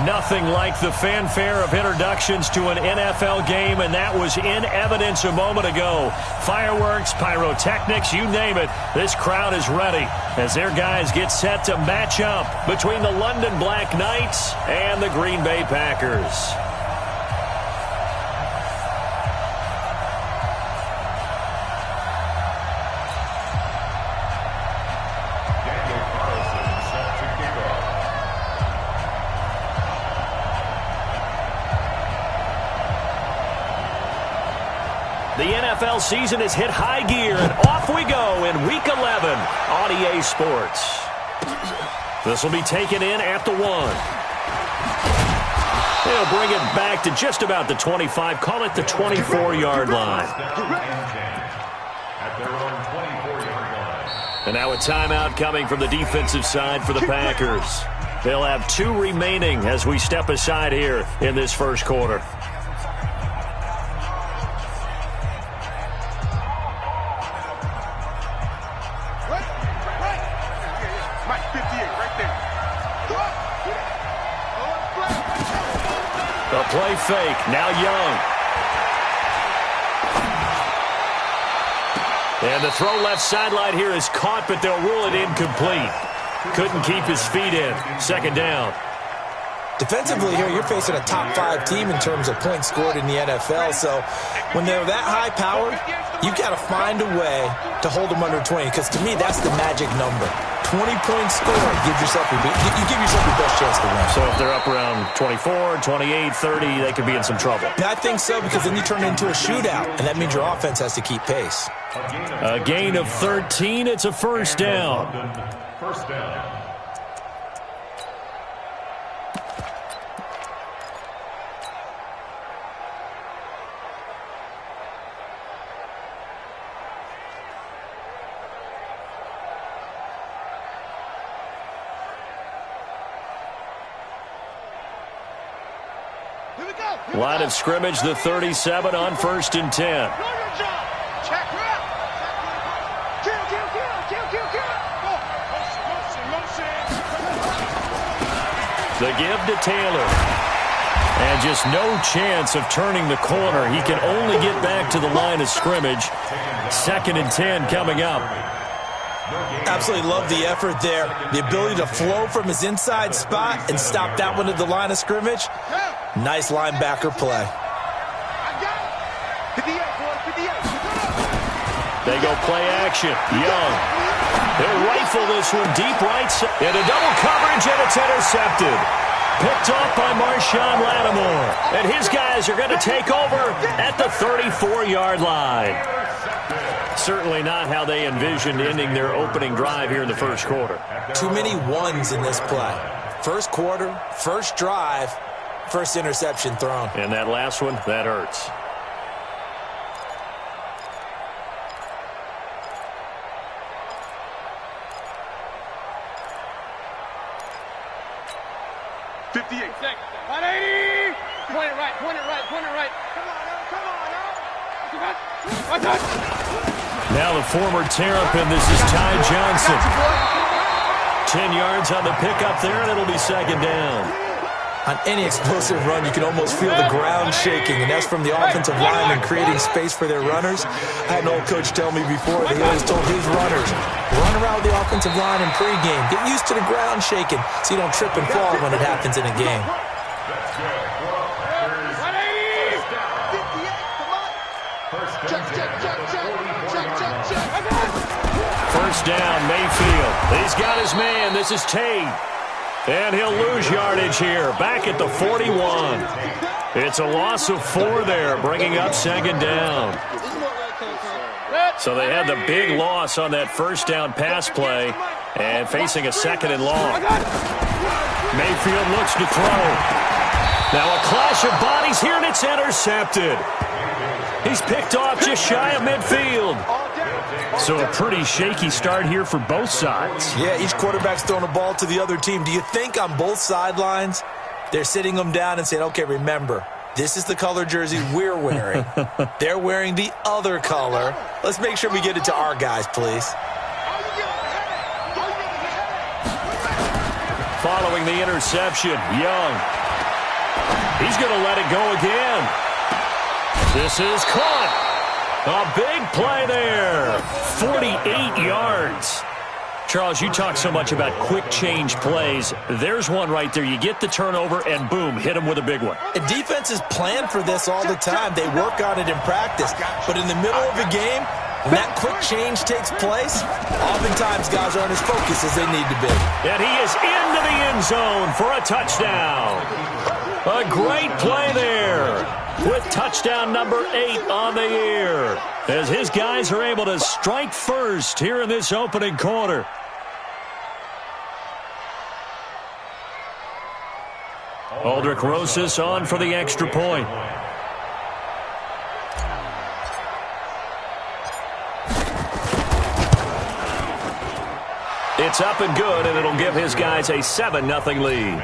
Nothing like the fanfare of introductions to an NFL game, and that was in evidence a moment ago. Fireworks, pyrotechnics, you name it. This crowd is ready as their guys get set to match up between the London Black Knights and the Green Bay Packers. The NFL season has hit high gear, and off we go in Week 11 on EA Sports. This will be taken in at the 1. They'll bring it back to just about the 25, call it the 24-yard line. And now a timeout coming from the defensive side for the Packers. They'll have 2 remaining as we step aside here in this first quarter. Play fake. Now Young. And the throw left sideline here is caught, but they'll rule it incomplete. Couldn't keep his feet in. Second down. Defensively here, you're facing a top 5 team in terms of points scored in the NFL. So when they're that high powered, you've got to find a way to hold them under 20. Because to me, that's the magic number. 20 points scored, you give yourself your best chance to win. So if they're up around 24, 28, 30, they could be in some trouble. I think so, because then you turn it into a shootout, and that means your offense has to keep pace. A gain of 13, it's a first down. First down. Line of scrimmage, the 37 on 1st and 10. The give to Taylor. And just no chance of turning the corner. He can only get back to the line of scrimmage. 2nd and 10 coming up. Absolutely love the effort there. The ability to flow from his inside spot and stop that one at the line of scrimmage. Nice linebacker play. They go play action. Young. They'll rifle this one deep right side. Into double coverage, and it's intercepted. Picked off by Marshawn Lattimore. And his guys are going to take over at the 34-yard line. Certainly not how they envisioned ending their opening drive here in the first quarter. Too many ones in this play. First quarter, first drive, first interception thrown. And that last one, that hurts. Now the former Terrapin, this is Ty Johnson. 10 yards on the pickup there, and it'll be second down. On any explosive run, you can almost feel the ground shaking, and that's from the offensive linemen creating space for their runners. I had an old coach tell me before that he always told his runners, run around the offensive line in pregame. Get used to the ground shaking so you don't trip and fall when it happens in a game. First down, Mayfield. He's got his man. This is Tate. And he'll lose yardage here. Back at the 41. It's a loss of 4 there, bringing up second down. So they had the big loss on that first down pass play and facing a 2nd and long. Mayfield looks to throw. Now a clash of bodies here, and it's intercepted. He's picked off just shy of midfield. So a pretty shaky start here for both sides. Yeah, each quarterback's throwing a ball to the other team. Do you think on both sidelines they're sitting them down and saying, okay, remember, this is the color jersey we're wearing. They're wearing the other color. Let's make sure we get it to our guys, please. Following the interception, Young. He's going to let it go again. This is caught. A big play there. 48 yards. Charles, you talk so much about quick change plays. There's one right there. You get the turnover, and boom, hit him with a big one. And defenses plan for this all the time. They work on it in practice. But in the middle of a game, when that quick change takes place, oftentimes guys aren't as focused as they need to be. And he is into the end zone for a touchdown. A great play there with touchdown number 8 on the year, as his guys are able to strike first here in this opening quarter. Aldrich Rosas on for the extra point. It's up and good, and it'll give his guys a 7-0 lead.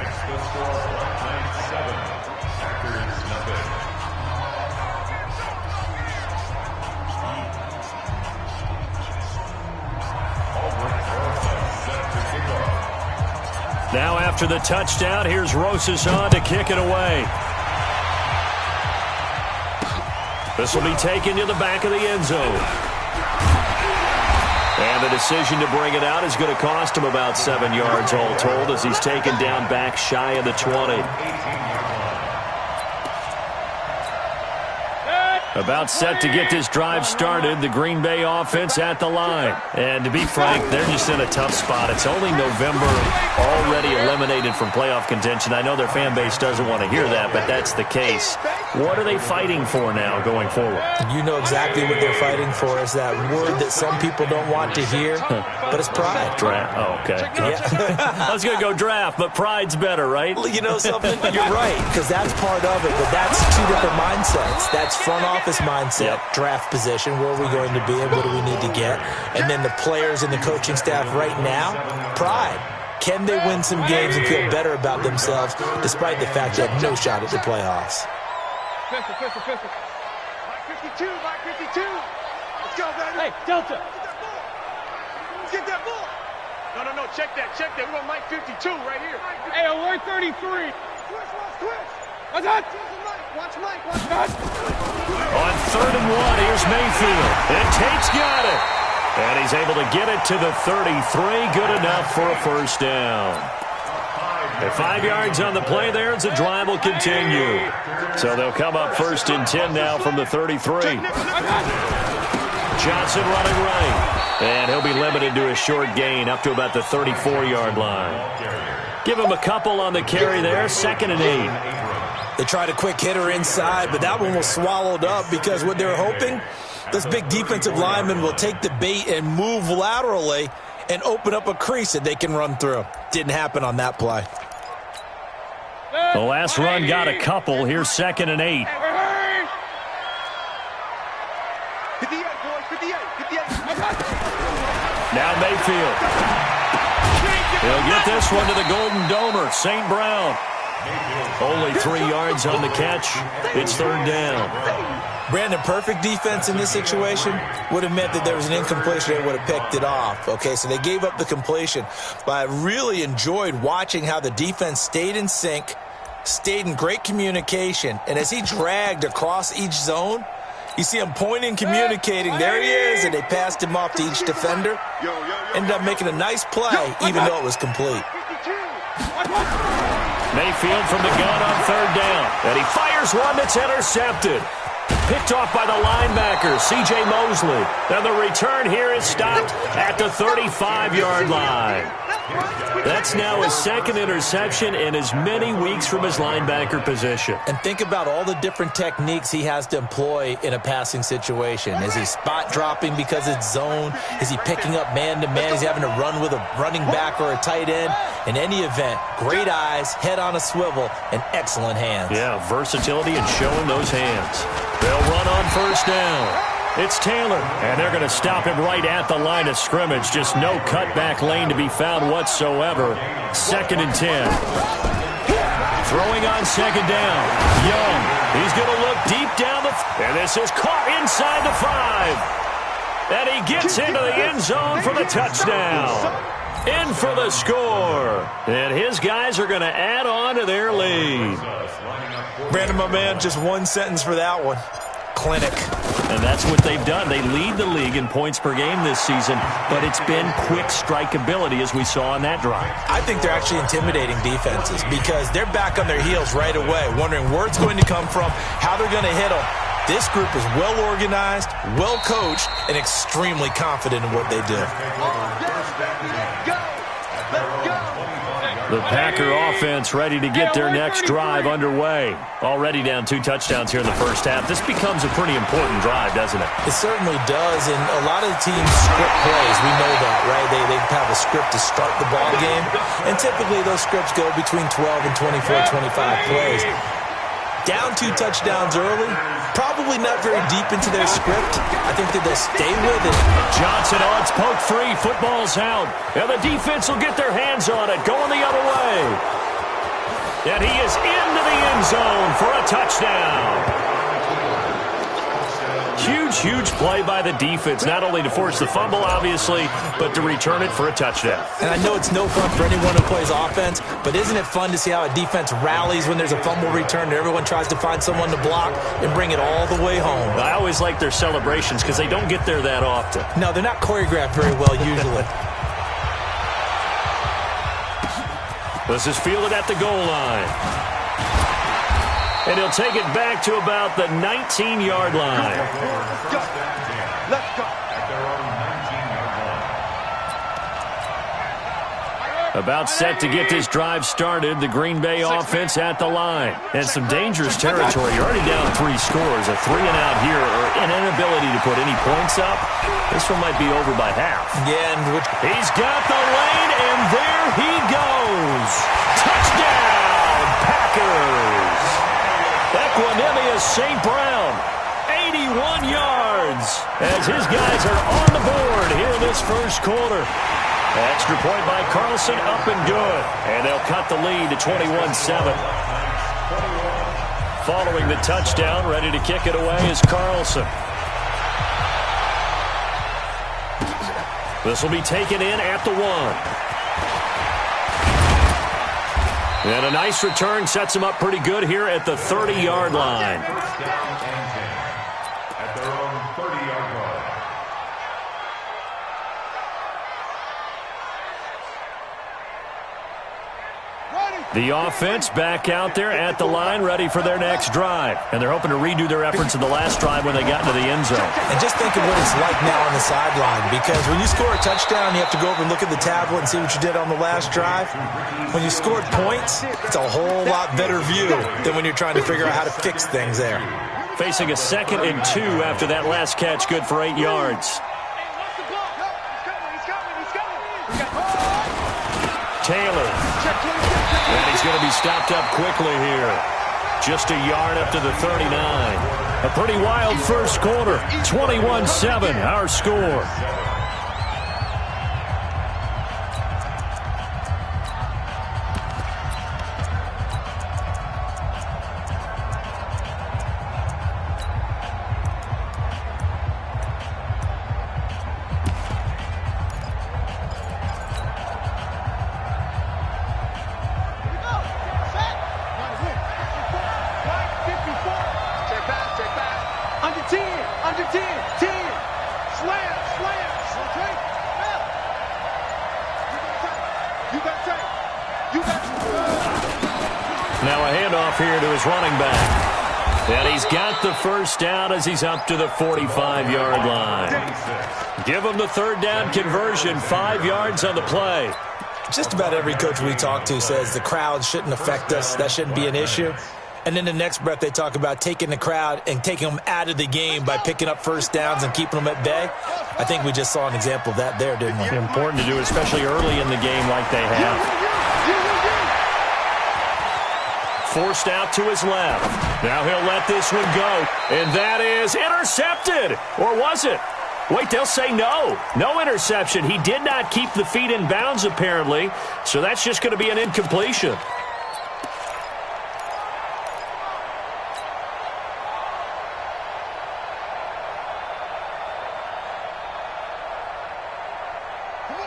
Now after the touchdown, here's Rosas on to kick it away. This will be taken to the back of the end zone. And the decision to bring it out is going to cost him about 7 yards all told, as he's taken down back shy of the 20. About set to get this drive started, the Green Bay offense at the line. And to be frank, they're just in a tough spot. It's only November, already eliminated from playoff contention. I know their fan base doesn't want to hear that, but that's the case. What are they fighting for now going forward? You know exactly what they're fighting for. Is that word that some people don't want to hear, but it's pride. Draft. Oh, okay. Yeah. I was going to go draft, but pride's better, right? You know something? You're right, because that's part of it, but that's two different mindsets. That's front office mindset, draft position, where are we going to be and what do we need to get? And then the players and the coaching staff right now, pride. Can they win some games and feel better about themselves despite the fact they have no shot at the playoffs? Pistol. Mike 52, Mike 52. Let's go, baby. Hey, Delta. Let's get that ball. No, check that. We want Mike 52 right here. Hey, alert 33. Twitch. What's that? Watch Mike. On 3rd and 1, here's Mayfield. And Tate's got it. And he's able to get it to the 33. Good enough for a first down. At 5 yards on the play there, the drive will continue. So they'll come up 1st and 10 now from the 33. Johnson running right. And he'll be limited to a short gain up to about the 34-yard line. Give him a couple on the carry there, 2nd and 8. They tried a quick hitter inside, but that one was swallowed up because what they're hoping, this big defensive lineman will take the bait and move laterally and open up a crease that they can run through. Didn't happen on that play. The last run got a couple. Here's 2nd and 8. 58, boys, 58. Now Mayfield. He'll get this one to the Golden Domer, St. Brown. Only 3 yards on the catch. It's 3rd down. Brandon, perfect defense in this situation would have meant that there was an incompletion. They would have picked it off. Okay, so they gave up the completion. But I really enjoyed watching how the defense stayed in sync, stayed in great communication. And as he dragged across each zone, you see him pointing, communicating. There he is, and they passed him off to each defender. Ended up making a nice play, even though it was complete. Mayfield from the gun on 3rd down. And he fires one that's intercepted. Picked off by the linebacker, C.J. Mosley. And the return here is stopped at the 35-yard line. That's now his 2nd interception in as many weeks from his linebacker position. And think about all the different techniques he has to employ in a passing situation. Is he spot dropping because it's zone? Is he picking up man-to-man? Is he having to run with a running back or a tight end? In any event, great eyes, head on a swivel, and excellent hands. Yeah, versatility and showing those hands. They'll run on 1st down. It's Taylor, and they're going to stop him right at the line of scrimmage. Just no cutback lane to be found whatsoever. 2nd and 10. Throwing on 2nd down. Young. He's going to look deep down the... And this is caught inside the 5. And he gets into the end zone for the touchdown. In for the score. And his guys are going to add on to their lead. Brandon, my man, just one sentence for that one. Clinic. And that's what they've done. They lead the league in points per game this season, but it's been quick strikeability as we saw on that drive. I think they're actually intimidating defenses because they're back on their heels right away, wondering where it's going to come from, how they're going to hit them. This group is well organized, well coached, and extremely confident in what they do. The Packer offense ready to get their next drive underway. Already down 2 touchdowns here in the first half. This becomes a pretty important drive, doesn't it? It certainly does, and a lot of the teams script plays. We know that, right? They have a script to start the ball game, and typically those scripts go between 12 and 24, 25 plays. Down 2 touchdowns early, probably not very deep into their script. I think that they'll stay with it. Johnson odds poke free. Football's out. And the defense will get their hands on it. Going the other way. And he is into the end zone for a touchdown. Huge play by the defense. Not only to force the fumble, obviously, but to return it for a touchdown. And I know it's no fun for anyone who plays offense, but isn't it fun to see how a defense rallies when there's a fumble return and everyone tries to find someone to block and bring it all the way home? I always like their celebrations because they don't get there that often. No, they're not choreographed very well usually. This is fielded at the goal line. And he'll take it back to about the 19-yard line. Let's go. About set to get this drive started, the Green Bay offense at the line. And some dangerous territory. You're already down 3 scores. A 3-and-out here, or an inability to put any points up. This one might be over by half. Yeah, and he's got the lane, and there he goes. Touchdown, Packers. Equanimous St. Brown, 81 yards, as his guys are on the board here in this first quarter. Extra point by Carlson, up and good. And they'll cut the lead to 21-7. Following the touchdown, ready to kick it away is Carlson. This will be taken in at the 1. And a nice return sets him up pretty good here at the 30-yard line. At their own 30-yard line. The offense back out there at the line, ready for their next drive. And they're hoping to redo their efforts in the last drive when they got into the end zone. And just think of what it's like now on the sideline, because when you score a touchdown, you have to go over and look at the tablet and see what you did on the last drive. When you scored points, it's a whole lot better view than when you're trying to figure out how to fix things there. Facing a 2nd and 2 after that last catch, good for 8 yards. Taylor. And he's going to be stopped up quickly here. Just a yard up to the 39. A pretty wild first quarter. 21-7, our score. Now a handoff here to his running back. And he's got the first down as he's up to the 45-yard line. Give him the 3rd down conversion, 5 yards on the play. Just about every coach we talk to says the crowd shouldn't affect us. That shouldn't be an issue. And then the next breath they talk about taking the crowd and taking them out of the game by picking up first downs and keeping them at bay. I think we just saw an example of that there, didn't we? Important to do, especially early in the game like they have. Forced out to his left. Now he'll let this one go. And that is intercepted. Or was it? Wait, they'll say no. No interception. He did not keep the feet in bounds, apparently. So that's just going to be an incompletion.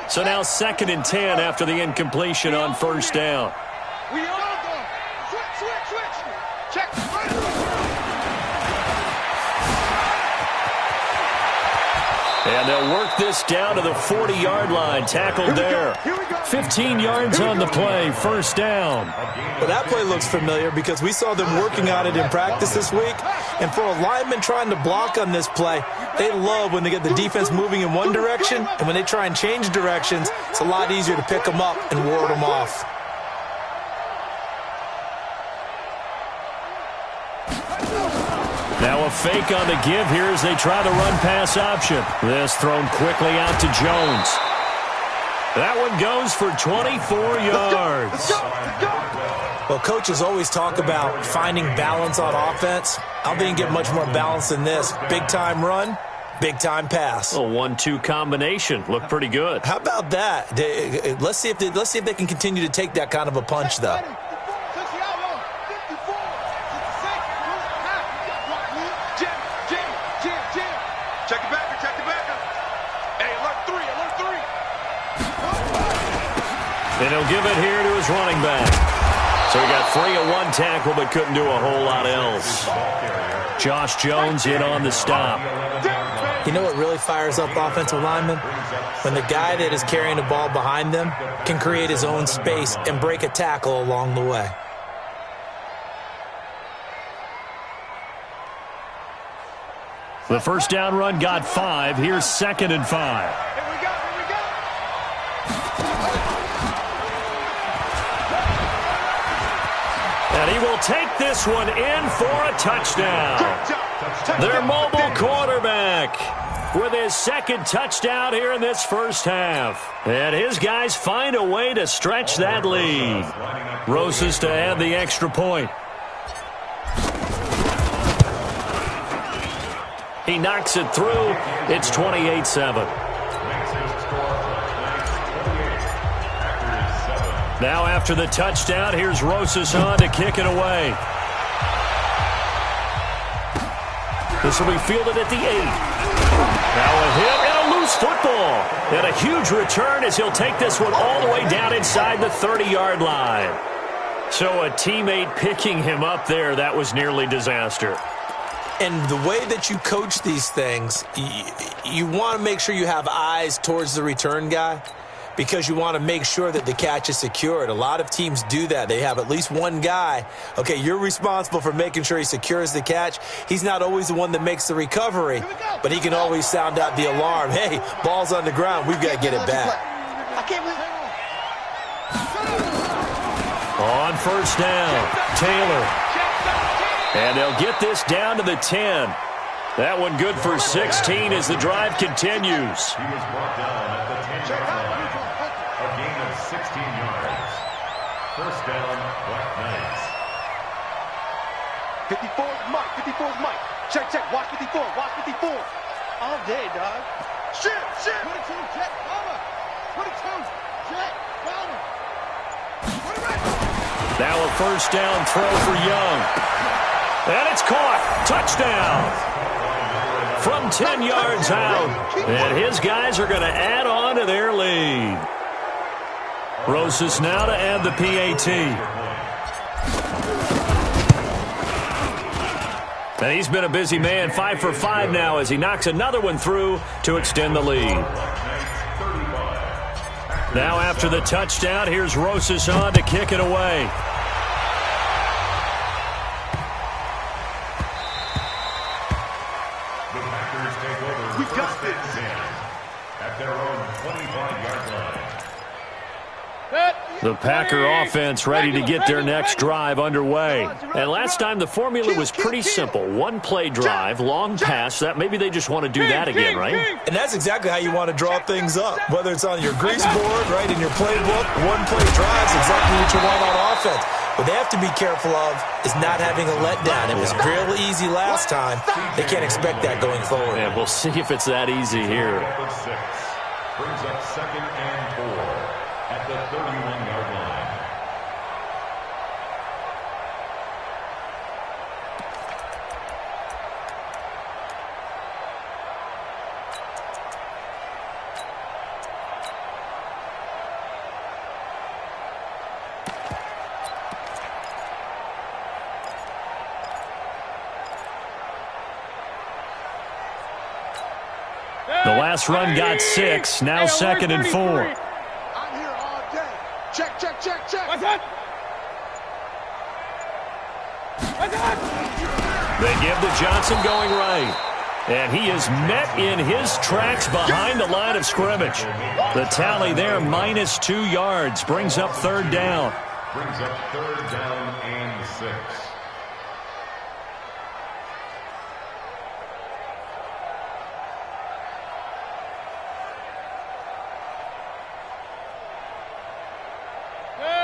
So now 2nd and 10 after the incompletion on first down. We all go. Switch. Check. And they'll work this down to the 40-yard line. Tackled there. 15 yards on the play. First down. Well, that play looks familiar because we saw them working on it in practice this week. And for a lineman trying to block on this play, they love when they get the defense moving in one direction. And when they try and change directions, it's a lot easier to pick them up and ward them off. Now a fake on the give here as they try the run-pass option. This thrown quickly out to Jones. That one goes for 24 yards. Well, coaches always talk about finding balance on offense. I don't think you get much more balance than this. Big-time run, big-time pass. A 1-2 combination. Looked pretty good. How about that? Let's see if they can continue to take that kind of a punch, though. Check the backer, check the backer. Hey, alert three. And he'll give it here to his running back. So he got 3 of 1 tackle but couldn't do a whole lot else. Josh Jones in on the stop. You know what really fires up offensive linemen? When the guy that is carrying the ball behind them can create his own space and break a tackle along the way. The first down run got 5. Here's 2nd and 5. Here we go. And he will take this one in for a touchdown. Their mobile quarterback with his 2nd touchdown here in this first half. And his guys find a way to stretch that lead. Rosas to add the extra point. He knocks it through. It's 28-7. Now after the touchdown, here's Rosas on to kick it away. This will be fielded at the 8. Now a hit and a loose football. And a huge return as he'll take this one all the way down inside the 30-yard line. So a teammate picking him up there, that was nearly disaster. And the way that you coach these things, you want to make sure you have eyes towards the return guy because you want to make sure that the catch is secured. A lot of teams do that. They have at least one guy. Okay, you're responsible for making sure he secures the catch. He's not always the one that makes the recovery, but he can always sound out the alarm. Hey, ball's on the ground. We've got to get it back. On first down, Taylor. And they'll get this down to the 10. That one good for 16 as the drive continues. He was brought down at the 10-yard line. A gain of 16 yards. First down, Black Knights. 54 is Mike. 54 is Mike. Check. Watch 54. All day, dog. Shit. 22, check. Over. 22, check. Over. Now a first down throw for Young. And it's caught. Touchdown. From 10 yards out. And his guys are going to add on to their lead. Rosas now to add the PAT. And he's been a busy man. 5 for 5 now as he knocks another one through to extend the lead. Now after the touchdown, here's Rosas on to kick it away. The Packer offense ready to get their next drive underway. And last time the formula was pretty simple. One-play drive, long pass. That maybe they just want to do that again, right? And that's exactly how you want to draw things up. Whether it's on your grease board, right, in your playbook, one-play drives exactly what you want on offense. What they have to be careful of is not having a letdown. It was real easy last time. They can't expect that going forward. Yeah, we'll see if it's that easy here. Brings up 2nd and 4 at the 31-yard line. last run got 6. Now second and 4. I'm here all day. Check, check, check, check. What's that? What's that? They give to Johnson going right. And he is met in his tracks behind the line of scrimmage. The tally there, -2 yards, brings up third down. Brings up third down and 6.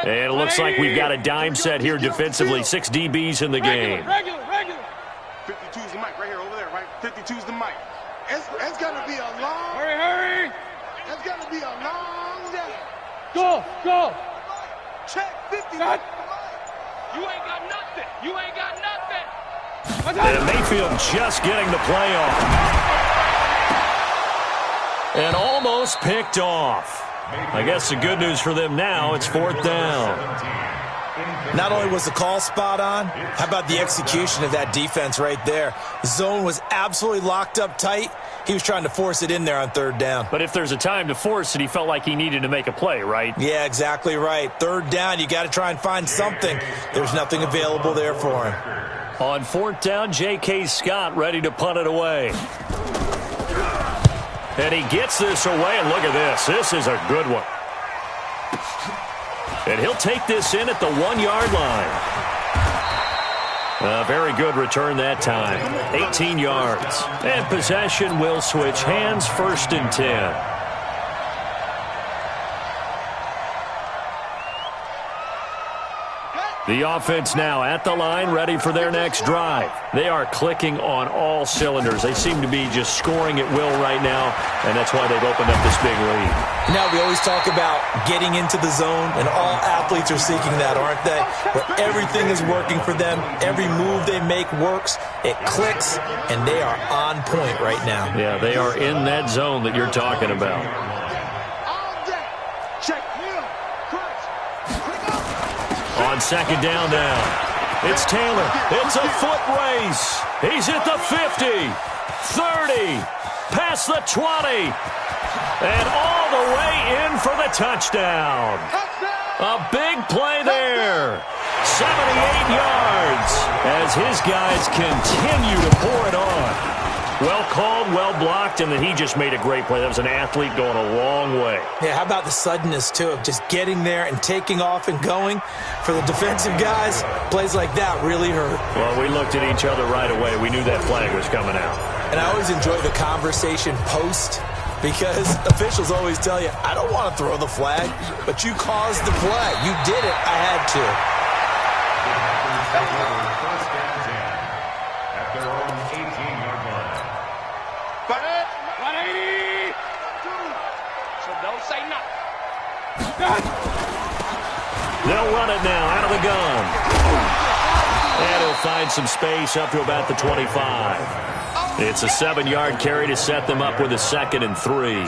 And it looks like we've got a dime set here defensively. 6 DBs in the game. Regular. 52's the mic right here, over there, right? 52's the mic. It's going to be a long... Hurry. It's going to be a long day. Go. Check 50. Cut. You ain't got nothing. What's that? And Mayfield just getting the play off. And almost picked off. I guess the good news for them now, it's fourth down. Not only was the call spot on, how about the execution of that defense right there? The zone was absolutely locked up tight. He was trying to force it in there on third down. But if there's a time to force it, he felt like he needed to make a play, right? Yeah, exactly right. Third down, you got to try and find something. There's nothing available there for him. On fourth down, J.K. Scott ready to punt it away. And he gets this away, and look at this. This is a good one. And he'll take this in at the 1-yard line. A very good return that time. 18 yards. And possession will switch hands, first and 10. The offense now at the line, ready for their next drive. They are clicking on all cylinders. They seem to be just scoring at will right now, and that's why they've opened up this big lead. Now, we always talk about getting into the zone, and all athletes are seeking that, aren't they? Where everything is working for them, every move they make works, it clicks, and they are on point right now. Yeah, they are in that zone that you're talking about. All day. Check him. Crunch. On second down now, it's Taylor. It's a foot race. He's at the 50, 30, past the 20, and all the way in for the touchdown. A big play there. 78 yards as his guys continue to pour it on. Well called, well blocked, and then he just made a great play. That was an athlete going a long way. Yeah, how about the suddenness, too, of just getting there and taking off and going? For the defensive guys, plays like that really hurt. Well, we looked at each other right away. We knew that flag was coming out. And I always enjoy the conversation post, because officials always tell you, I don't want to throw the flag, but you caused the play. You did it. I had to. First down 10 at their own 18-yard line. 180. So don't say nothing. They'll run it now out of the gun. And he'll find some space up to about the 25. It's a 7-yard carry to set them up with a 2nd and 3.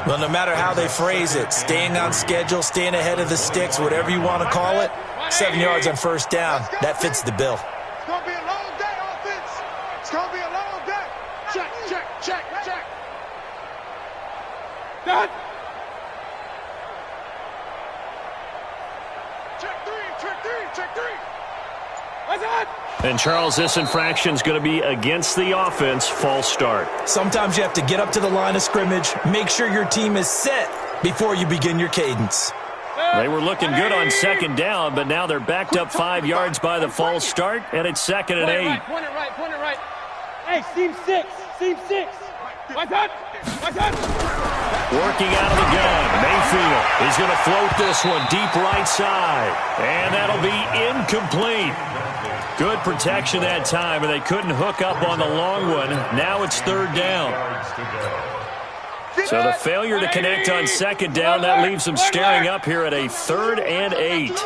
Well, no matter how they phrase it, staying on schedule, staying ahead of the sticks, whatever you want to call it, 7 yards on first down, that fits the bill. It's going to be a long day, offense. It's going to be a long day. Check. Done. Check three. What's that? And, Charles, this infraction's going to be against the offense. False start. Sometimes you have to get up to the line of scrimmage, make sure your team is set before you begin your cadence. They were looking good on second down, but now they're backed up 5 yards by the false start, and it's 2nd and 8. Point it right. Hey, seam 6. What's that? Working out of the gun, Mayfield is going to float this one deep right side, and that'll be incomplete. Good protection that time, and they couldn't hook up on the long one. Now it's third down. So the failure to connect on second down, that leaves them staring up here at a 3rd and 8.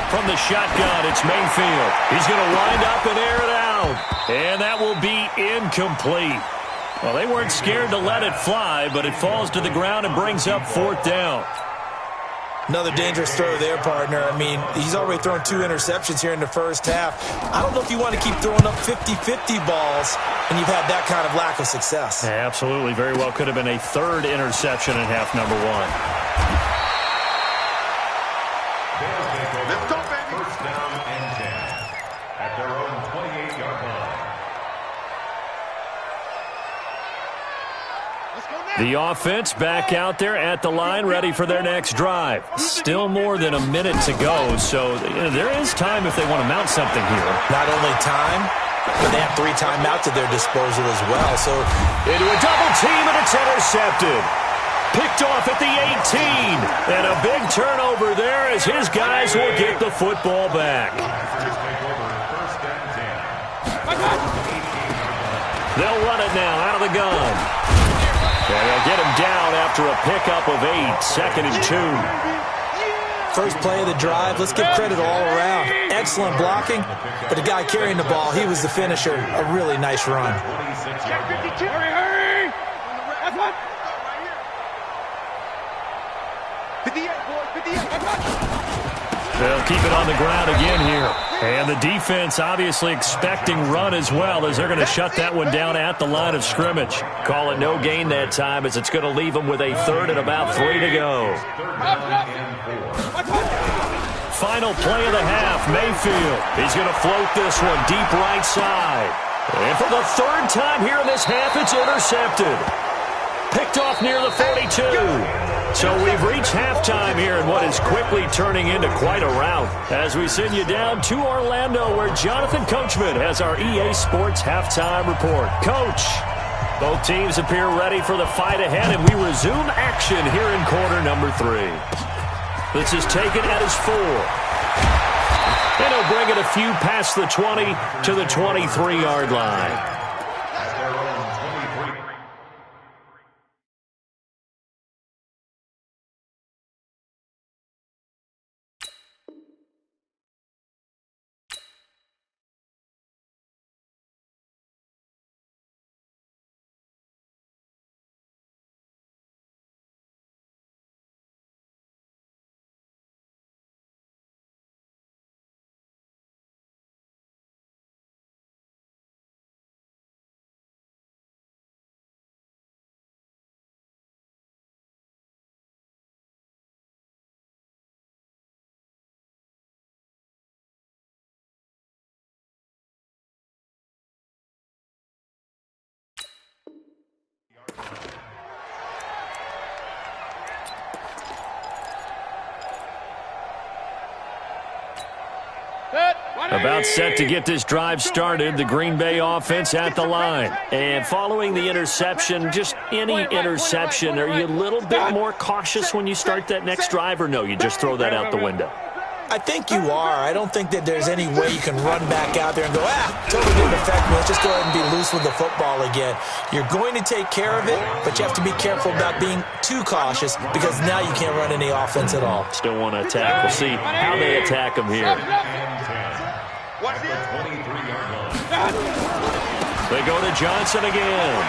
From the shotgun, it's Mayfield. He's going to wind up and air it out, and that will be incomplete. Well, they weren't scared to let it fly, but it falls to the ground and brings up 4th down. Another dangerous throw there, partner. I mean, he's already thrown 2 interceptions here in the first half. I don't know if you want to keep throwing up 50-50 balls and you've had that kind of lack of success. Yeah, absolutely. Very well could have been a 3rd interception in half number 1. Let's go, baby. First down and 10 at their own 28-yard line. Let's go now. The offense back out there at the line, ready for their next drive. Still more than a minute to go, so there is time if they want to mount something here. Not only time, but they have 3 timeouts at their disposal as well. So Into a double team, and it's intercepted. Picked off at the 18. And a big turnover there as his guys will get the football back. First and 10. They'll run it now out of the gun. And they'll get him down after a pickup of 8. 2nd and 2. first play of the drive, let's give credit all around. Excellent blocking, but the guy carrying the ball, he was the finisher. A really nice run. Hurry! That's one! 58, boys, 58. They'll keep it on the ground again here. And the defense obviously expecting run as well, as they're going to shut that one down at the line of scrimmage. Call it no gain that time, as it's going to leave them with a 3rd and about 3 to go. Final play of the half, Mayfield. He's going to float this one deep right side. And for the 3rd time here in this half, it's intercepted. Picked off near the 42. So we've reached halftime here in what is quickly turning into quite a rout, as we send you down to Orlando, where Jonathan Coachman has our EA Sports halftime report. Coach, both teams appear ready for the fight ahead, and we resume action here in quarter number 3. This is taken at his 4. And he'll bring it a few past the 20 to the 23-yard line. About set to get this drive started, the Green Bay offense at the line. And following the interception, just any interception, are you a little bit more cautious when you start that next drive, or no, you just throw that out the window? I think you are. I don't think that there's any way you can run back out there and go, totally didn't affect me. Let's just go ahead and be loose with the football again. You're going to take care of it, but you have to be careful about being too cautious, because now you can't run any offense at all. Still want to attack. We'll see how they attack them here. Watch this. 23-yard line. They go to Johnson again.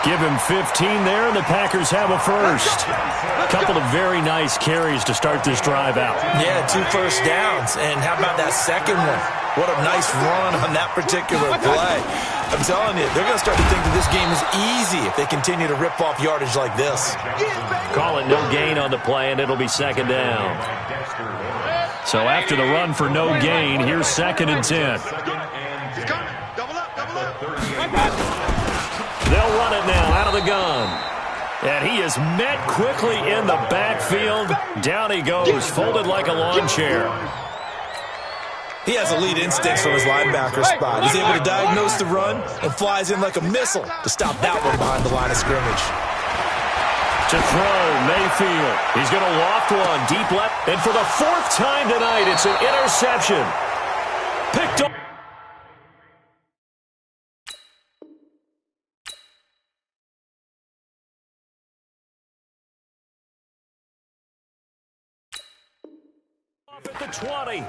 Give him 15 there, and the Packers have a first. A couple of very nice carries to start this drive out. Yeah, 2 first downs. And how about that second one? What a nice run on that particular play. I'm telling you, they're going to start to think that this game is easy if they continue to rip off yardage like this. Call it no gain on the play, and it'll be 2nd down. So after the run for no gain, here's 2nd and 10. He's coming. Double up, double up. They'll run it now out of the gun. And he is met quickly in the backfield. Down he goes, folded like a lawn chair. He has elite instincts from his linebacker spot. He's able to diagnose the run and flies in like a missile to stop that one behind the line of scrimmage. To throw, Mayfield. He's going to loft one deep left. And for the 4th time tonight, it's an interception. Picked up. Off at the 20.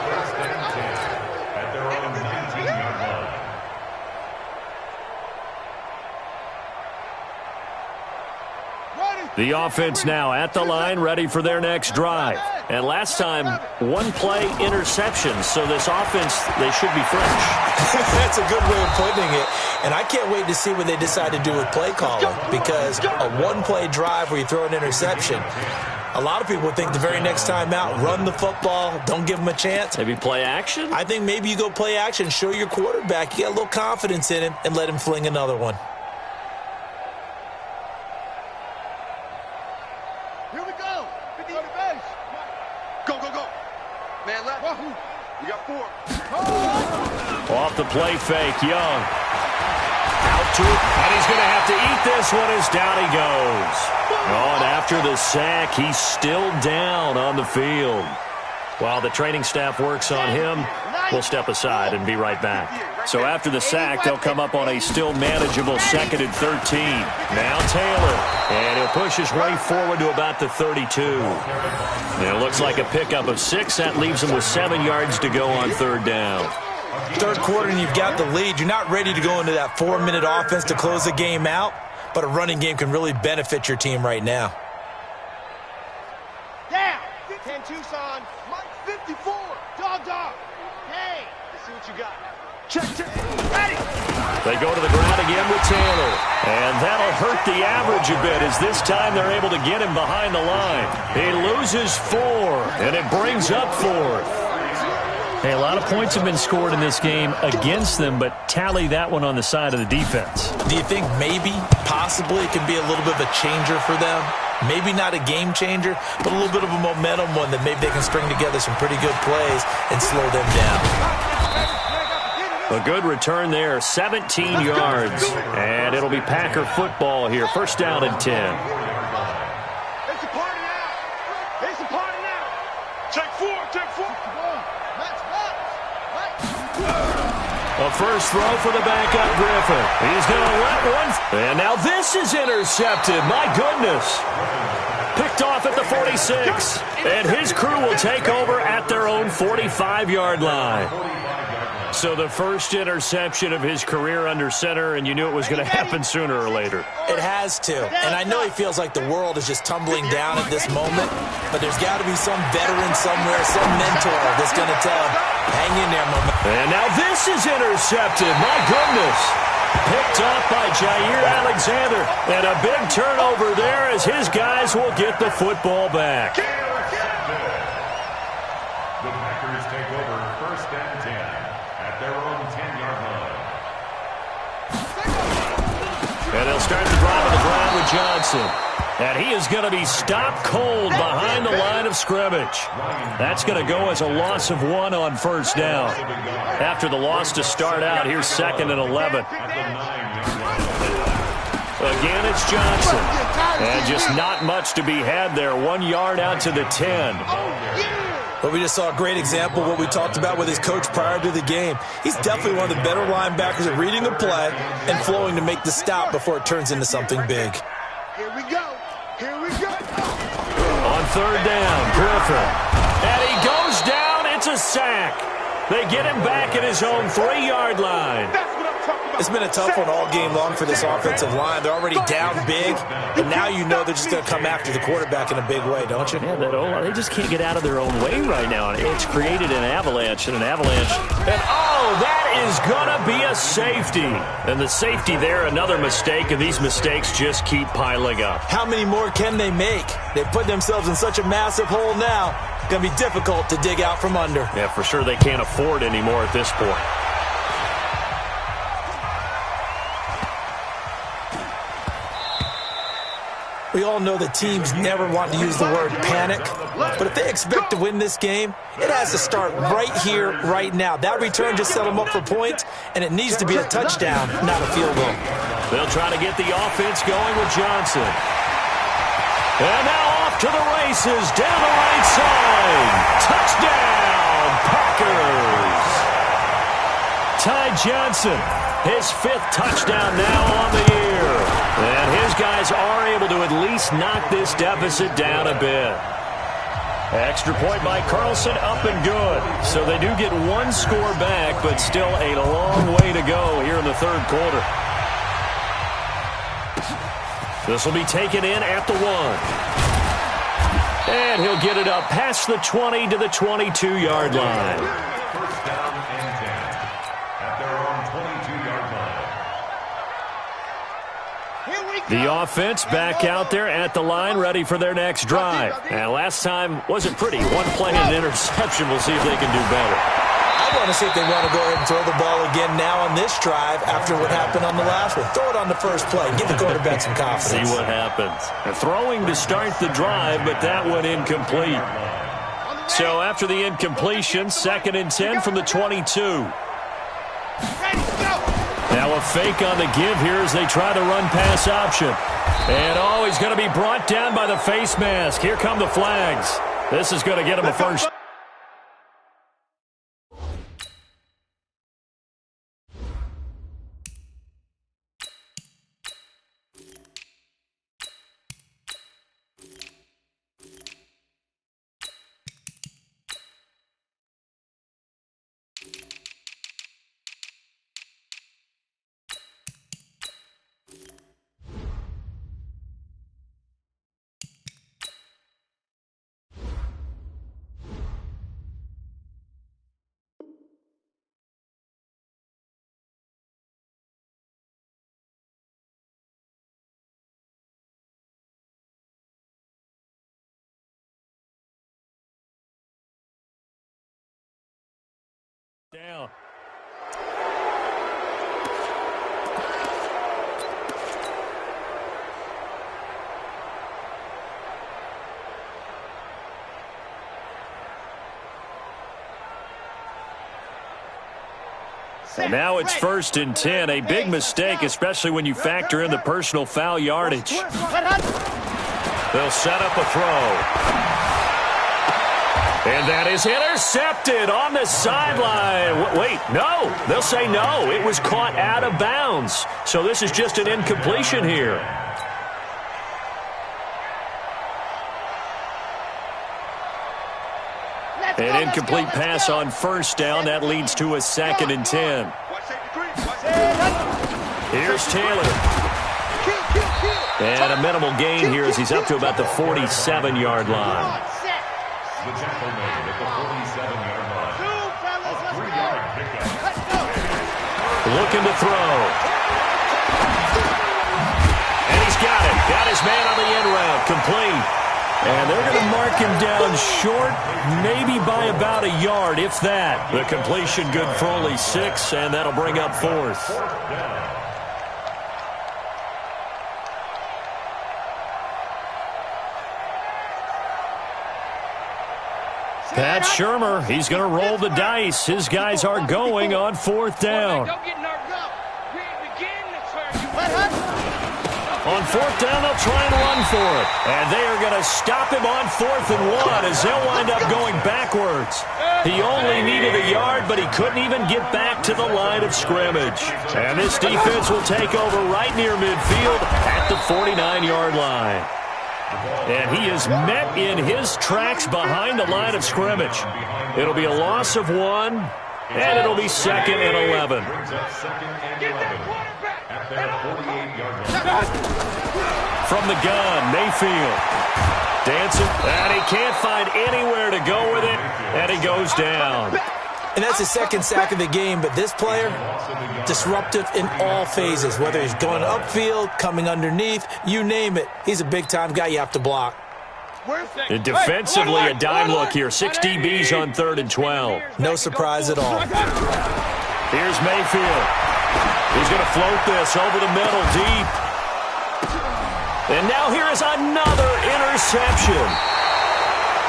First and 10 at their own 19-yard line. The offense now at the line, ready for their next drive. And last time, one-play interception. So this offense, they should be fresh. That's a good way of putting it. And I can't wait to see what they decide to do with play calling, because a one-play drive where you throw an interception, a lot of people think the very next time out, run the football, don't give them a chance. Maybe play action? I think maybe you go play action, show your quarterback, you get a little confidence in him, and let him fling another one. Here we go. 50 on the base. Go, go, go. Man left. You got 4. Off the play fake, Young. Out to it, and he's going to have to eat this one as down he goes. Oh, and after the sack, he's still down on the field. While the training staff works on him, we'll step aside and be right back. So after the sack, they'll come up on a still manageable 2nd and 13. Now Taylor, and he'll push his way forward to about the 32. And it looks like a pickup of 6. That leaves him with 7 yards to go on 3rd down. Third quarter and you've got the lead. You're not ready to go into that 4-minute offense to close the game out, but a running game can really benefit your team right now. Down. 10 Tucson. Mike 54. Dog. Hey. Let's see what you got. Check. Ready. They go to the ground again with Taylor. And that'll hurt the average a bit, as this time they're able to get him behind the line. He loses 4, and it brings up 4th. Hey, a lot of points have been scored in this game against them, but tally that one on the side of the defense. Do you think maybe, possibly, it can be a little bit of a changer for them? Maybe not a game changer, but a little bit of a momentum one that maybe they can string together some pretty good plays and slow them down. A good return there, 17 yards. And it'll be Packer football here, 1st down and 10. It's a party now. It's a party now. Check 4. A first throw for the backup Griffin. He's going to let one. And now this is intercepted. My goodness. Picked off at the 46. And his crew will take over at their own 45-yard line. So the first interception of his career under center, and you knew it was going to happen sooner or later. It has to. And I know he feels like the world is just tumbling down at this moment, but there's got to be some veteran somewhere, some mentor that's going to tell him, hang in there, my man. And now this is intercepted. My goodness. Picked off by Jair Alexander. And a big turnover there as his guys will get the football back. The Packers take over 1st and 10 at their own 10-yard line. And they'll start the drive on the ground with Johnson. And he is going to be stopped cold behind the line of scrimmage. That's going to go as a loss of 1 on 1st down. After the loss to start out, here's 2nd and 11. Again, it's Johnson. And just not much to be had there. 1 yard out to the 10. But we just saw a great example of what we talked about with his coach prior to the game. He's definitely one of the better linebackers at reading the play and flowing to make the stop before it turns into something big. Here we go. On 3rd down, Griffin. And he goes down. It's a sack. They get him back at his own 3-yard line. It's been a tough one all game long for this offensive line. They're already down big, and now you know they're just going to come after the quarterback in a big way, don't you? Yeah, they just can't get out of their own way right now. It's created an avalanche and an avalanche. And, oh, that is going to be a safety. And the safety there, another mistake, and these mistakes just keep piling up. How many more can they make? They've put themselves in such a massive hole now. It's going to be difficult to dig out from under. Yeah, for sure they can't afford anymore at this point. We all know that teams never want to use the word panic, but if they expect to win this game, it has to start right here, right now. That return just set them up for points, and it needs to be a touchdown, not a field goal. They'll try to get the offense going with Johnson. And now off to the races, down the right side. Touchdown, Packers! Ty Johnson, his 5th touchdown now on the year. And his guys are able to at least knock this deficit down a bit. Extra point by Carlson, up and good. So they do get 1 score back, but still a long way to go here in the 3rd quarter. This will be taken in at the 1. And he'll get it up past the 20 to the 22-yard line. First down and 10 at their own 22-yard line. The offense back out there at the line, ready for their next drive. And last time wasn't pretty. One play and an interception. We'll see if they can do better. I want to see if they want to go ahead and throw the ball again now on this drive after what happened on the last one. Throw it on the first play. Give the quarterback some confidence. See what happens. They're throwing to start the drive, but that one incomplete. So after the incompletion, 2nd and 10 from the 22. Now a fake on the give here as they try the run-pass option. And, he's going to be brought down by the face mask. Here come the flags. This is going to get him a first. Down. And now it's 1st and 10. A big mistake, especially when you factor in the personal foul yardage. They'll set up a throw. And that is intercepted on the sideline. Wait, no. They'll say no. It was caught out of bounds. So this is just an incompletion here. An incomplete pass on 1st down. That leads to a 2nd and 10. Here's Taylor. And a minimal gain here as he's up to about the 47-yard line. The tackle made at the 47-yard line. A 3-yard pickup. Looking to throw. And he's got it. Got his man on the end route. Complete. And they're going to mark him down short, maybe by about a yard, if that. The completion good for only 6, and that'll bring up 4th. Pat Shurmur, he's going to roll the dice. His guys are going on 4th down. On 4th down, they'll try and run for it. And they are going to stop him on 4th and 1 as they'll wind up going backwards. He only needed a yard, but he couldn't even get back to the line of scrimmage. And this defense will take over right near midfield at the 49-yard line. And he is met in his tracks behind the line of scrimmage. It'll be a loss of 1, and it'll be 2nd and 11. From the gun, Mayfield. Dancing, and he can't find anywhere to go with it, and he goes down. And that's his 2nd sack of the game, but this player, disruptive in all phases, whether he's going upfield, coming underneath, you name it. He's a big-time guy you have to block. And defensively, a dime look here. 6 DBs on 3rd and 12. No surprise at all. Here's Mayfield. He's going to float this over the middle, deep. And now here is another interception.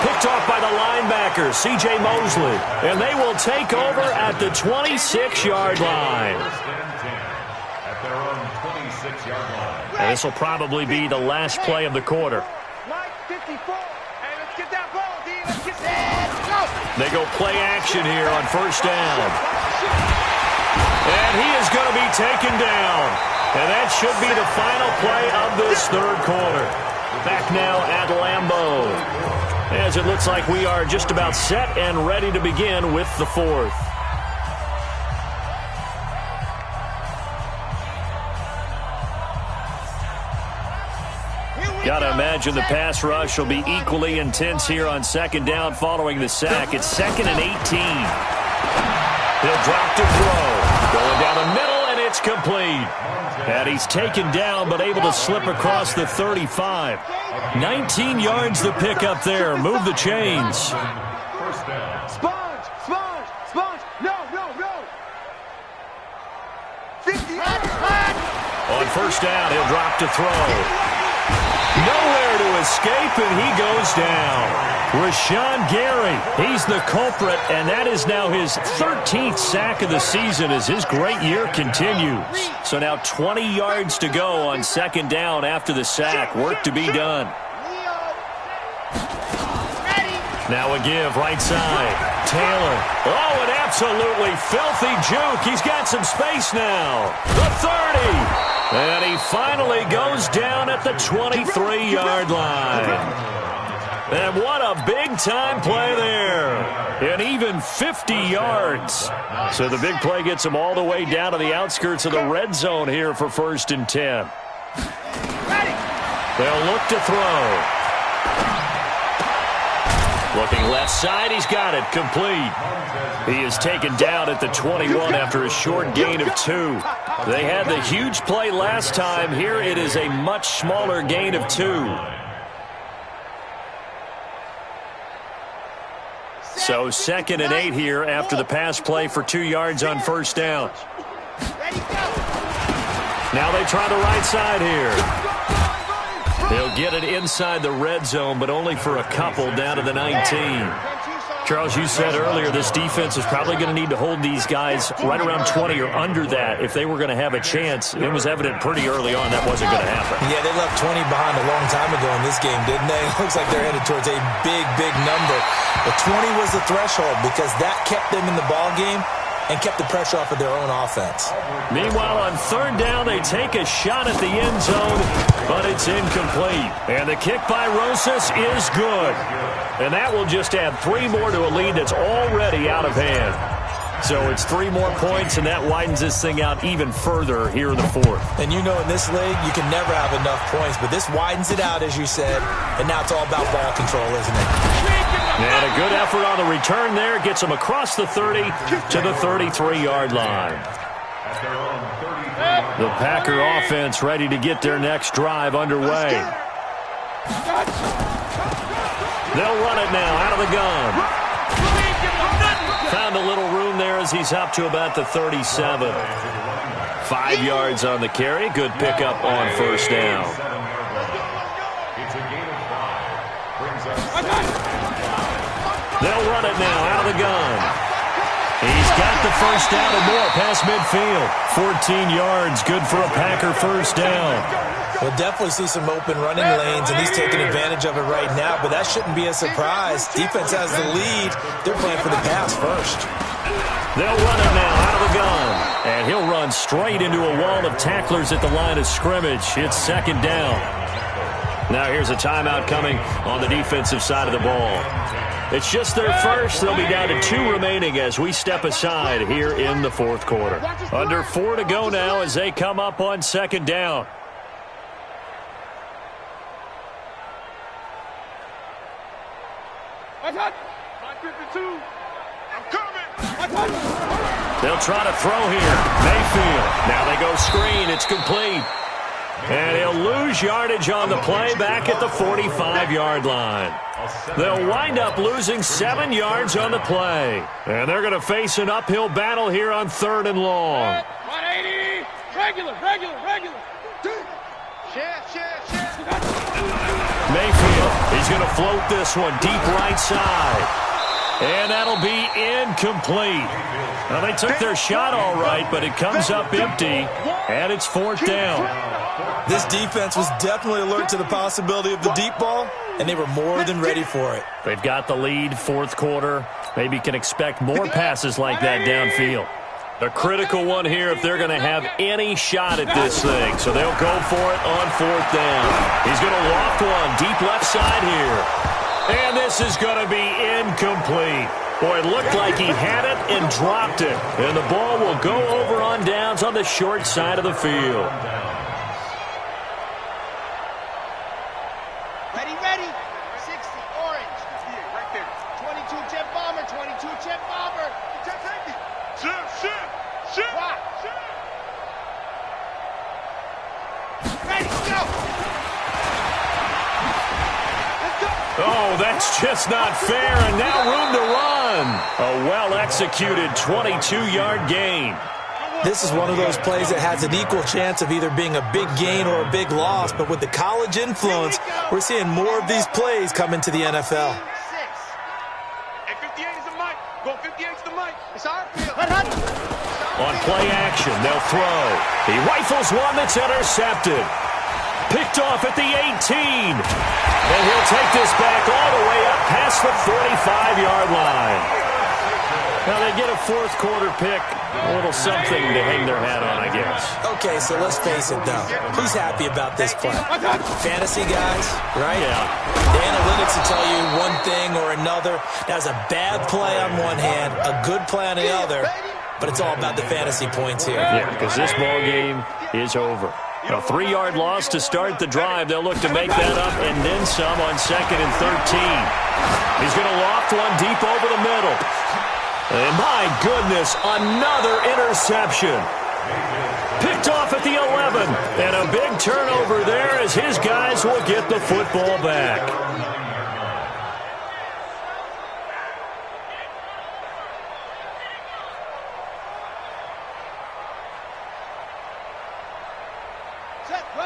Picked off by the linebacker, C.J. Mosley. And they will take over at the 26-yard line. And this will probably be the last play of the quarter. They go play action here on 1st down. And he is going to be taken down. And that should be the final play of this 3rd quarter. Back now at Lambeau, as it looks like we are just about set and ready to begin with the 4th. Got to imagine the pass rush will be equally intense here on second down following the sack. It's 2nd and 18. He'll drop to throw. Going down the middle, and it's complete. And he's taken down, but able to slip across the 35. 19 yards to pick up there. Move the chains. First down. Sponge! Sponge! Sponge! No, no, no! 50! On first down, he'll drop to throw. Nowhere to escape, and he goes down. Rashawn Gary, he's the culprit, and that is now his 13th sack of the season as his great year continues. So now 20 yards to go on second down after the sack. Work to be done. Now a give right side. Taylor. Oh, an absolutely filthy juke. He's got some space now. The 30. And he finally goes down at the 23-yard line. And what a big-time play there. And even 50 yards. So the big play gets him all the way down to the outskirts of the red zone here for 1st and 10. They'll look to throw. Looking left side, he's got it, complete. He is taken down at the 21 after a short gain of 2. They had the huge play last time. Here it is a much smaller gain of 2. So 2nd and 8 here after the pass play for 2 yards on first down. Now they try the right side here. They'll get it inside the red zone, but only for a couple down to the 19. Charles, you said earlier this defense is probably going to need to hold these guys right around 20 or under that if they were going to have a chance. It was evident pretty early on that wasn't going to happen. Yeah, they left 20 behind a long time ago in this game, didn't they? It looks like they're headed towards a big, big number. But 20 was the threshold because that kept them in the ball game and kept the pressure off of their own offense. Meanwhile, on third down, they take a shot at the end zone, but it's incomplete. And the kick by Rosas is good. And that will just add 3 more to a lead that's already out of hand. So it's 3 more points, and that widens this thing out even further here in the 4th. And you know in this league, you can never have enough points, but this widens it out, as you said, and now it's all about ball control, isn't it? And a good effort on the return there. Gets them across the 30 to the 33-yard line. The Packer offense ready to get their next drive underway. They'll run it now out of the gun. Found a little room there as he's up to about the 37. 5 yards on the carry. Good pickup on first down. They'll run it now out of the gun. He's got the first down and more past midfield. 14 yards, good for a Packer first down. We'll definitely see some open running lanes, and he's taking advantage of it right now, but that shouldn't be a surprise. Defense has the lead. They're playing for the pass first. They'll run it now out of the gun. And he'll run straight into a wall of tacklers at the line of scrimmage. It's second down. Now here's a timeout coming on the defensive side of the ball. It's just their first. They'll be down to 2 remaining as we step aside here in the 4th quarter. Under 4 to go now as they come up on second down. They'll try to throw here. Mayfield. Now they go screen. It's complete. And he'll lose yardage on the play back at the 45-yard line. They'll wind up losing 7 yards on the play. And they're going to face an uphill battle here on 3rd and long. 180. Regular. Mayfield, he's going to float this one deep right side. And that'll be incomplete. Now, they took their shot all right, but it comes up empty, and it's 4th down. This defense was definitely alert to the possibility of the deep ball, and they were more than ready for it. They've got the lead, 4th quarter. Maybe can expect more passes like that downfield. A critical one here if they're going to have any shot at this thing. So they'll go for it on 4th down. He's going to loft one deep left side here. And this is going to be incomplete. Boy, it looked like he had it and dropped it. And the ball will go over on downs on the short side of the field. Ready, ready. 60, orange. Right there. 22 jet bomber, 22 jet bomber. Jet safety. Shoot. Rock. Ready, go. Let's go. Oh, that's just not fair, and now room to run. A well-executed 22-yard gain. This is one of those plays that has an equal chance of either being a big gain or a big loss, but with the college influence, we're seeing more of these plays come into the NFL. Hey, 58 is the mic. Go 58 is the mic. It's our field. On play action, they'll throw. He rifles one that's intercepted. Picked off at the 18. And he'll take this back all the way up past the 45-yard line. Now they get a fourth quarter pick, a little something to hang their hat on, I guess. Okay, so let's face it, though. Who's happy about this play? Fantasy guys, right? Yeah. The analytics will tell you one thing or another. That's a bad play on one hand, a good play on the other, but it's all about the fantasy points here. Yeah, because this ball game is over. A 3-yard loss to start the drive. They'll look to make that up and then some on 2nd and 13. He's going to loft one deep over the middle. And my goodness, another interception. Picked off at the 11. And a big turnover there as his guys will get the football back.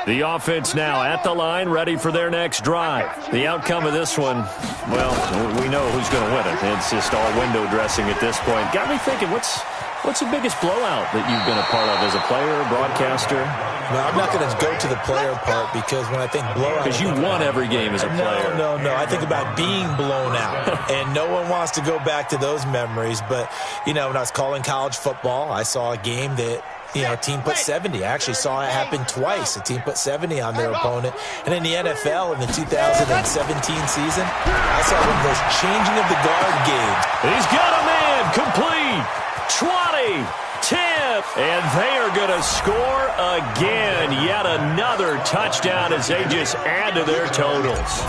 The offense now at the line, ready for their next drive. The outcome of this one, well, we know who's going to win it. It's just all window dressing at this point. Got me thinking, what's the biggest blowout that you've been a part of as a player, broadcaster? No, I'm not going to go to the player part because when I think blowout... Because you won every game as a player. No. I think about being blown out. And no one wants to go back to those memories. But, you know, when I was calling college football, I saw a game that... a team put 70. I actually saw it happen twice. A team put 70 on their opponent. And in the NFL, in the 2017 season, I saw one of those changing of the guard games. He's got a man complete. 20, 10, and they are going to score again. Yet another touchdown as they just add to their totals.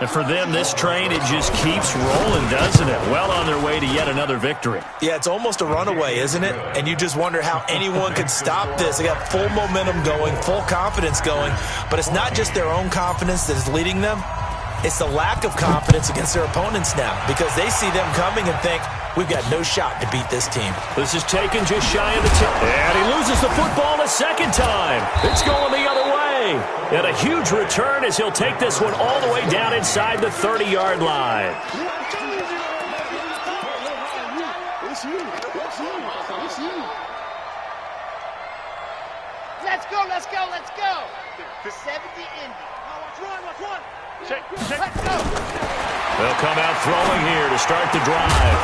And for them, this train, it just keeps rolling, doesn't it? Well on their way to yet another victory. Yeah, it's almost a runaway, isn't it? And you just wonder how anyone could stop this. They got full momentum going, full confidence going. But it's not just their own confidence that is leading them. It's the lack of confidence against their opponents now because they see them coming and think, we've got no shot to beat this team. This is taken just shy of the 10. And he loses the football a second time. It's going the other way. And a huge return as he'll take this one all the way down inside the 30-yard line. Let's go. 70 Indy. Let's run. Check. Let's go. They'll come out throwing here to start the drive.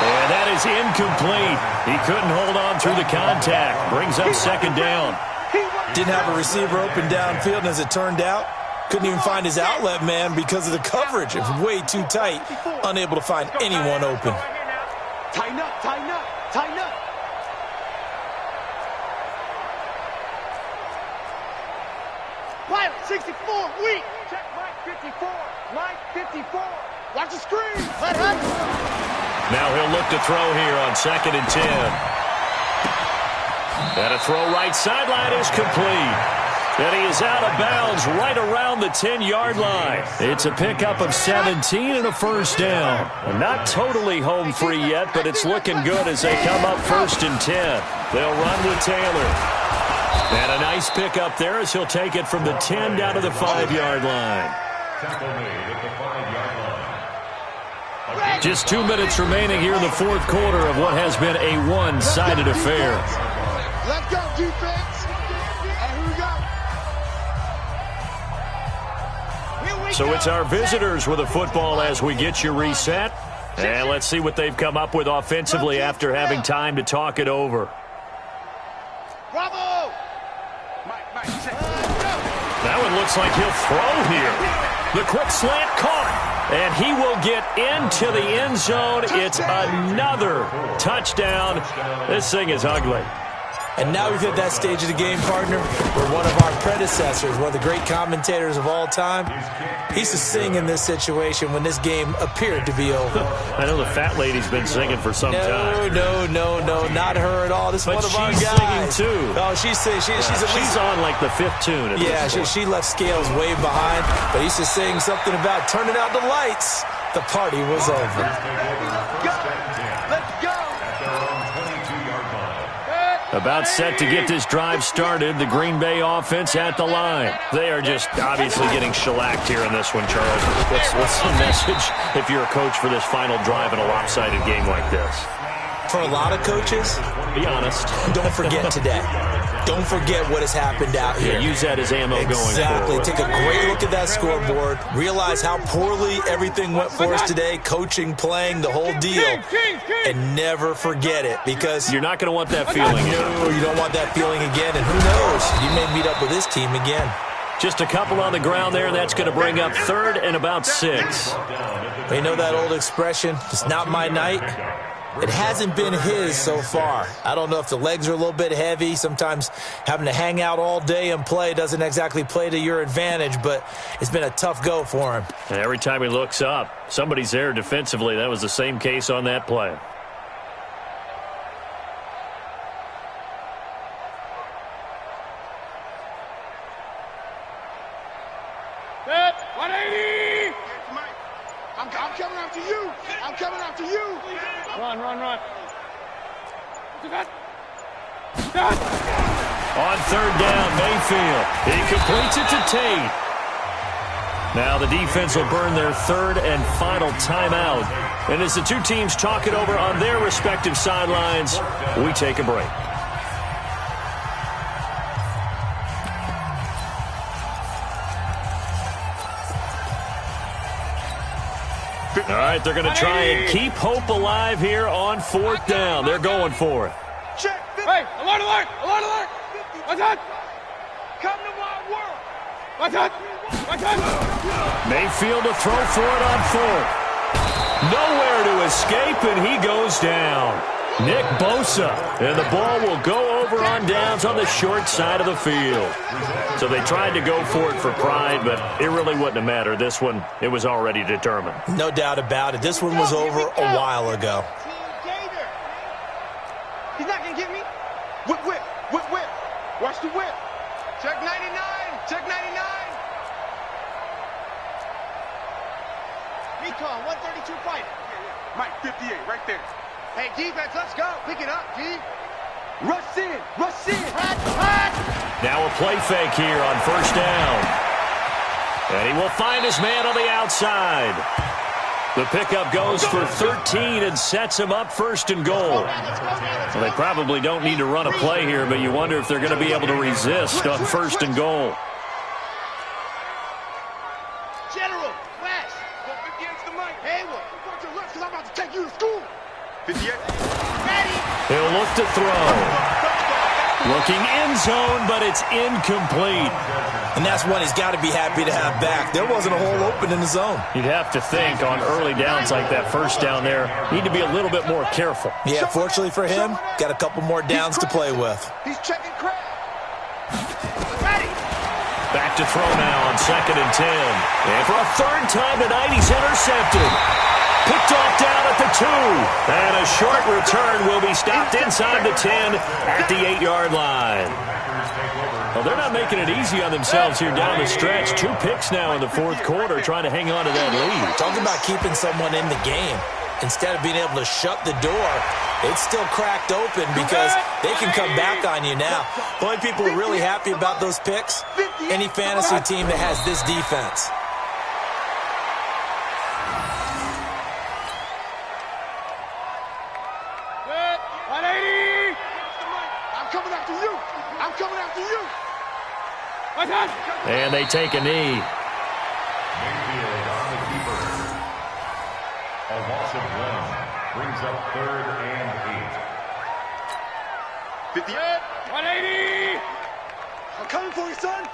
And that is incomplete. He couldn't hold on through the contact. Brings up second down. Didn't have a receiver open downfield, and as it turned out, couldn't even find his outlet man because of the coverage. It was way too tight, unable to find anyone open. Tighten up. Pilot 64, weak. Check Mike 54. Watch the screen. Let him. Now he'll look to throw here on 2nd and 10. And a throw right sideline is complete. And he is out of bounds right around the 10-yard line. It's a pickup of 17 and a first down. Not totally home free yet, but it's looking good as they come up 1st and 10. They'll run with Taylor. And a nice pickup there as he'll take it from the 10 down to the 5-yard line. Just 2 minutes remaining here in the fourth quarter of what has been a one-sided affair. Let's go, defense. And here we go. So it's our visitors with a football as we get you reset. And let's see what they've come up with offensively after having time to talk it over. Bravo. That one looks like he'll throw here. The quick slant caught. And he will get into the end zone. It's another touchdown. This thing is ugly. And now we've hit that stage of the game, partner, where one of our predecessors, one of the great commentators of all time, he used to sing in this situation when this game appeared to be over. I know the fat lady's been singing for some time. No, not her at all. This is one of our guys. But she's singing, too. Oh, she's on like the fifth tune. Yeah, she left Scales way behind, but he used to sing something about turning out the lights. The party was over. Let's go. About set to get this drive started, the Green Bay offense at the line. They are just obviously getting shellacked here in this one, Charles. What's the message if you're a coach for this final drive in a lopsided game like this? For a lot of coaches, be honest. Don't forget today. Don't forget what has happened out here. Yeah, use that as ammo going forward. Exactly. Take a great look at that scoreboard. Realize how poorly everything went for us today. Coaching, playing, the whole deal. And never forget it, because you're not going to want that feeling. No, you don't want that feeling again. And who knows? You may meet up with this team again. Just a couple on the ground there. That's going to bring up third and about 6. You know that old expression, it's not my night? It hasn't been his so far. I don't know if the legs are a little bit heavy. Sometimes having to hang out all day and play doesn't exactly play to your advantage, but it's been a tough go for him. And every time he looks up, somebody's there defensively. That was the same case on that play. Set, 180! I'm coming after you. I'm coming after you. Run. On third down, Mayfield. He completes it to Tate. Now the defense will burn their third and final timeout. And as the two teams talk it over on their respective sidelines, we take a break. All right, they're going to try and keep hope alive here on fourth down. They're going for it. Hey, alert! What's that? Come to my world. What's that? Mayfield to throw for it on fourth. Nowhere to escape, and he goes down. Nick Bosa, and the ball will go over on downs on the short side of the field. So they tried to go for it for pride, but it really wouldn't have mattered. This one, it was already determined. No doubt about it. This one was over a while ago. He's not going to get me. Whip. Watch the whip. Check 99. Recon, 132 fighter. Mike, 58, right there. Hey, defense, let's go. Pick it up, G. Rush in. Hot. Now a play fake here on first down. And he will find his man on the outside. The pickup goes for 13 and sets him up first and goal. Well, they probably don't need to run a play here, but you wonder if they're going to be able to resist on first and goal. General, flash. Go 50 against the mic. Haywood, go to your left because I'm about to take you to school. 58. Ready. He'll look to throw. Looking in zone, but it's incomplete. And that's one he's got to be happy to have back. There wasn't a hole open in the zone. You'd have to think on early downs like that first down there, need to be a little bit more careful. Yeah, fortunately for him, got a couple more downs to play with. He's checking crap. Ready. Back to throw now on 2nd and 10. And for a third time tonight, he's intercepted. Picked off down at the 2. And a short return will be stopped inside the 10 at the 8-yard line. Well, they're not making it easy on themselves here down the stretch. 2 picks now in the fourth quarter, trying to hang on to that lead. Talk about keeping someone in the game. Instead of being able to shut the door, it's still cracked open because they can come back on you now. The only people who are really happy about those picks, any fantasy team that has this defense. And they take a knee. Mayfield on the keeper. A loss of 1 brings up 3rd and 8. 58. 180. I'm coming for you, son.